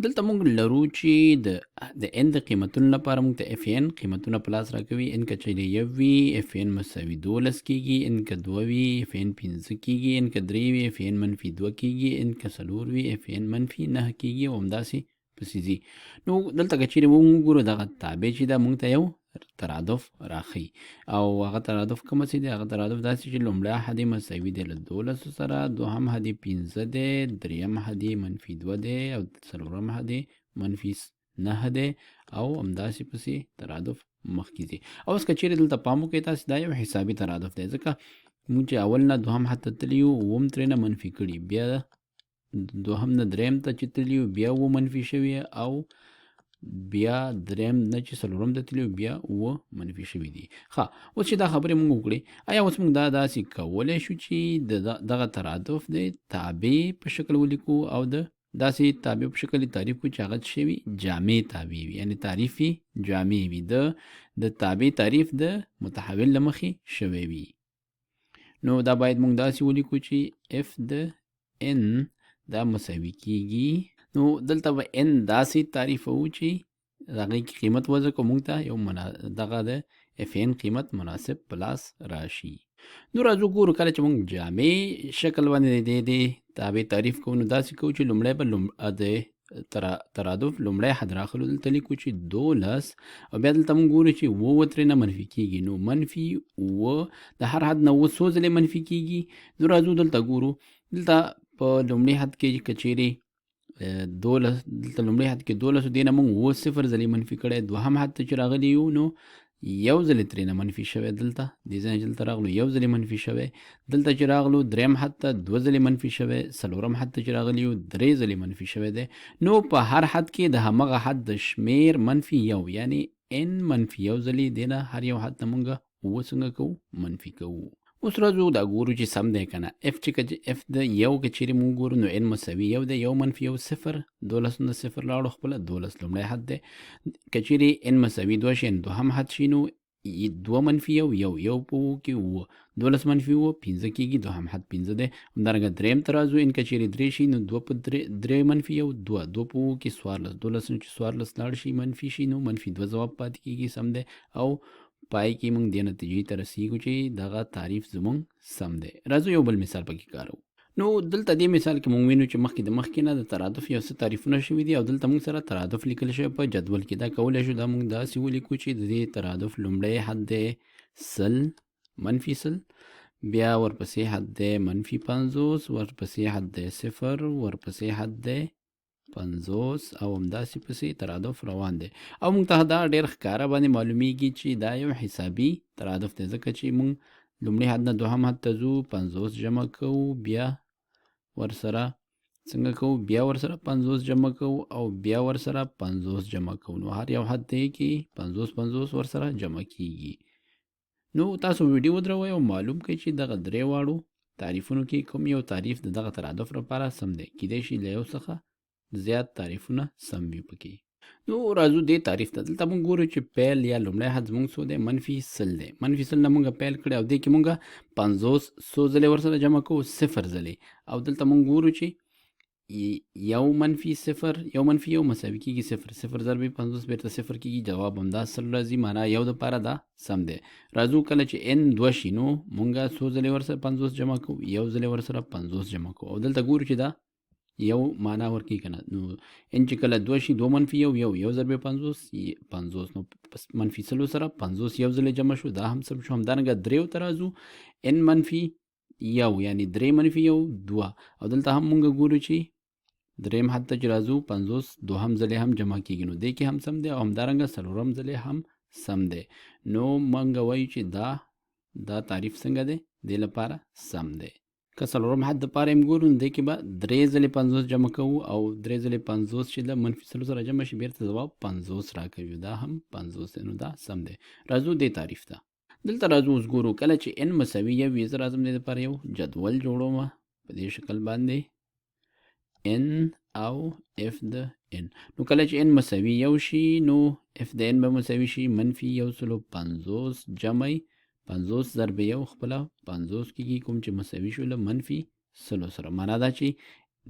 دلته موږ لرو چې د n د قیمتونو لپاره موږ ته اف ان قیمتونه په لاس راکوي. n که چیرې یو وي اف ان مساوي 12 کیږي. n که 2 وي اف ان 15 کیږي. n که 3 وي اف ان منفي 2 کیږي. n که 4 وي اف ان منفي 9 کیږي او همداسې پسې ځي. نو دلته که چیرې موږ وګورو دغه تابع چې دا موږ ته یو ترادف راخی او هغه ترادف کومه چې دی هغه ترادف داسې چې لومړی حد مساوي دی له 12 سره، دوهم حد 15 دی، دریم حد منفي 2 دی او څلورم حد منفي 9 دی او همداسې پسې ترادف مخکې ځي. او اوس که چیرې دلته پام وکړئ تاسې دا یو حسابي ترادف دی، ځکه موږ چې اول نه دوهم حد ته تللي یو اووم ترېنه منفي کړي، بیا دوهم نه دریم ته چې تللي یو بیا اووه منفي شوي او بیا دریم نه چې څلورم ته تللي بیا اووه منفي شوي دي. ښه، اوس چې دا خبرې موږ وکړې، آیا اوس موږ دا داسې کولی شو چې دغه ترادف دی تابع په شکل ولیکو او د داسې تابع په شکل تعریف کړو چې هغه څه شوي جامع تابع وي، یعنې تعریف یې جامع وي، د تابع تعریف د متحول له مخې شوی وي. نو دا باید موږ داسې ولیکو چې اف د ان دا مساوي کیږي. نو دلته به ان داسې تعریفوو چې د هغې قیمت وضع کوو موږ ته یو دغه د اف ان قیمت مناسب په لاس راشي. نو راځو ګورو کله چې موږ جامع شکل باندې د تابع تعریف کوو نو داسې کوو چې لومړی به د ترادف لومړی حد راخلو، دلته لیکو چې 12 او بیا دلته موږ ګورو چې اووه ترېنه منفي کیږي. نو منفي اووه د هر حد نه اووه څو ځلې منفي کیږي. نو راځو دلته ګورو، دلته په لومړي حد کې که چیرې 12 دلته لومړي حد کې 12 دې نه موږ اووه صفر ځلې منفي کړی، دوهم حد ته چې راغلی یو نو یو ځلې ترېنه منفي شوی، دلته دې ځای چې دلته راغلو یو ځلې منفي شوی، دلته چې راغلو دریم حد ته 2 ځلې منفي شوی، څلورم حد ته چې راغلی یو 3 ځلې منفي شوی دی. نو په هر حد کې د همغه حد د شمیر منفي یو، یعنی n منفي یو ځلې دی نه هر یو حد ته موږ اووه څنګه کوو منفي کوو. اوس راځو دا ګورو چې سم دی که نه. اف چې اف د یو که چیرې موږ ګورو نو n مساوي یو دی، یو منفي یو صفر، 12 نه صفر لاړو خپله 12 لومړی حد دی. که چیرې n مساوي 2 شي دوهم حد شي نو 2 منفي یو یو په اووه کې اووه، 12 منفي اووه 15 کېږي، دوهم حد 15 دی. همدارنګه دریم ته راځو، n که چیرې 3 شي نو 2 په 3 منفي یو 2 په اووه کې 14، 12 نه چې 14 لاړ شي منفي شي نو منفي 2 ځواب پاتې کېږي. سم دی او پای کې موږ دې نتیجې ته رسیږو چې دغه تعریف زموږ سم دی. راځو یو بل مثال پکې کارو. نو دلته دې مثال کې موږ وینو چې مخکې نه د ترادف یو څه تعریفونه شوي دي او دلته موږ سره ترادف لیکل شوی په جدول کې. دا کولی شو دا موږ داسې ولیکو چې د دې ترادف لومړی حد دی 100 منفي 100، بیا ورپسې حد دی منفي 50، ورپسې حد دی 0، ورپسې حد دی 50 او همداسې پسې ترادف روان دی. او موږ ته دا ډېر ښکاره باندې معلومیږي چې دا یو حسابي ترادف دی، ځکه چې موږ لومړي حد نه دوهم حد ته ځو، 50 جمع کوو، بیا ورسره څنګه کوو، بیا ورسره 50 جمع کوو او بیا ورسره 50 جمع کوو. نو هر یو حد دی کې 50 ورسره جمع کیږي. نو تاسو ویډیو ودروئ او معلوم کړئ چې دغه درې واړو تعریفونو کې کوم یو تعریف د دغه ترادف لپاره سم دی. کیدای شي له یو څخه زیات تعریفونه سم وي پکې. نو راځو دې تعریف ته. دلته موږ ګورو چې پیل یا لومړی حد زموږ څو دی منفي 100 دی. منفي 100 نه موږ پیل کړی او دې کې موږ 50 څو ځلې ورسره جمع کوو 0 ځلې، او دلته موږ ګورو چې یو منفي 0 یو منفي یو مساوي کېږي 0، 0 ضرب 50 بیرته 0 کېږي، جواب همدا 100 راځي، معنا یو دپاره دا سم دی. راځو کله چې n 2 شي نو موږ څو ځلې ورسره 50 جمع کوو، یو ځلې ورسره 50 جمع کوو او دلته ګورو چې دا یو معنا ورکوي که نه. نو n چې کله 2 شي 2 منفي یو ضرب 50 نو منفي 100 سره 50 یو ځلې جمع شو، دا هم سم شو. همدارنګه دریو ته راځو، n منفي یو یعنې 3 منفي یو 2 او دلته هم موږ ګورو چې دریم حد ته چې راځو 50 دوهم ځلې هم جمع کېږي، نو دې کې هم سم دی او همدارنګه څلورم ځلې هم سم دی. نو موږ وایو چې دا تعریف څنګه دی، دې لپاره سم دی. که څلورم حد دپاره یې ګورو نو دې کې به 3 ځلې 50 جمع کوو او 3 ځلې 50 چې د منفي 100 سره جمع شي بیرته ځواب 50 راکوي، دا هم 50 دی. نو دا سم دی. راځو دې تعریف ته. دلته راځو اوس ګورو کله چې n مساوي یو وي، زه راځم دې دپاره یو جدول جوړوم په دې شکل باندې n او f د n. نو کله چې n مساوي یو شي نو f د n به مساوي شي منفي 150 جمع 50 ضرب یو خپله 50 کېږي، کوم چې مساوي شو له منفي 100 سره. معنا دا چې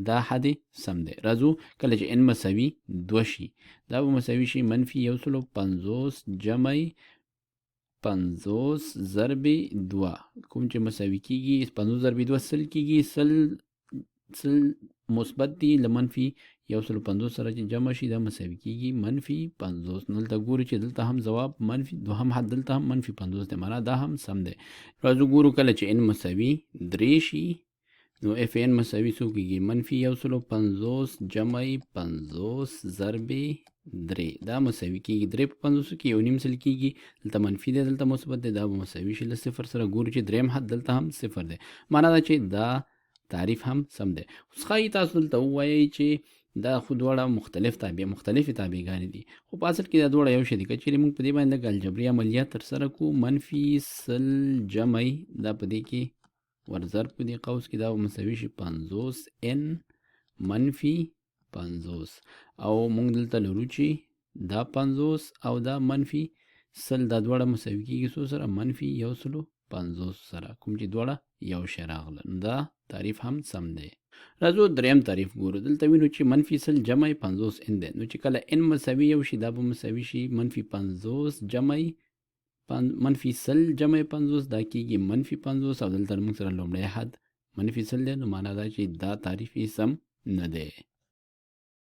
دا حد سم دی. راځو کله چې n مساوي 2 شي دا به مساوي شي منفي 150 جمع 50 ضرب 2 کوم چې مساوي کیږي 50 ضرب 2 سل کیږي سل مثبت دی له منفي 150 سره چې جمع شي دا مساوي کیږي منفي 50. نو دلته ګورو چې دلته هم جواب منفي دوهم حد دلته هم منفي 50 دی معنا دا هم سم دی. راځو ګورو کله چې n مساوي 3 شي نو اف ان مساوي څو کیږي منفي 150 جمع 50 ضرب 3 دا مساوي کیږي 3 په 50 کې یو نیم سل کیږي دلته منفي دی دلته مثبت دی دا به مساوي شي له صفر سره. ګورو چې دریم حد دلته هم صفر دی معنا دا چې دا تعریف هم سم دی. اوس ښایي تاسو دلته ووایئ چې دا خو دواړه مختلفې تابعګانې دي خو په اصل کې دا دواړه یو شی دي. که چیرې موږ په دې باندې لږ الجبري عملیات ترسره کړو منفي سل جمع دا په دې کې ورضرب په دې قوس کې دا به مساوي شي 50 n منفي 50 او موږ دلته لرو چې دا 50 او دا منفي سل دا دواړه مساوي کېږي څو سره منفي 150 سره کوم چې دواړه یو شی راغله دا تعریف هم سم دی. راځو دریم تعریف ګورو. دلته وینو چې منفي سل جمع 50 n دی نو چې کله n مساوي یو شي دا به مساوي شي منفي 50 جمع منفي سل جمع 50 دا کېږي منفي 50 او دلته موږ سره لومړی حد منفي سل دی نو معنا دا چې دا تعریف یې سم نه دی.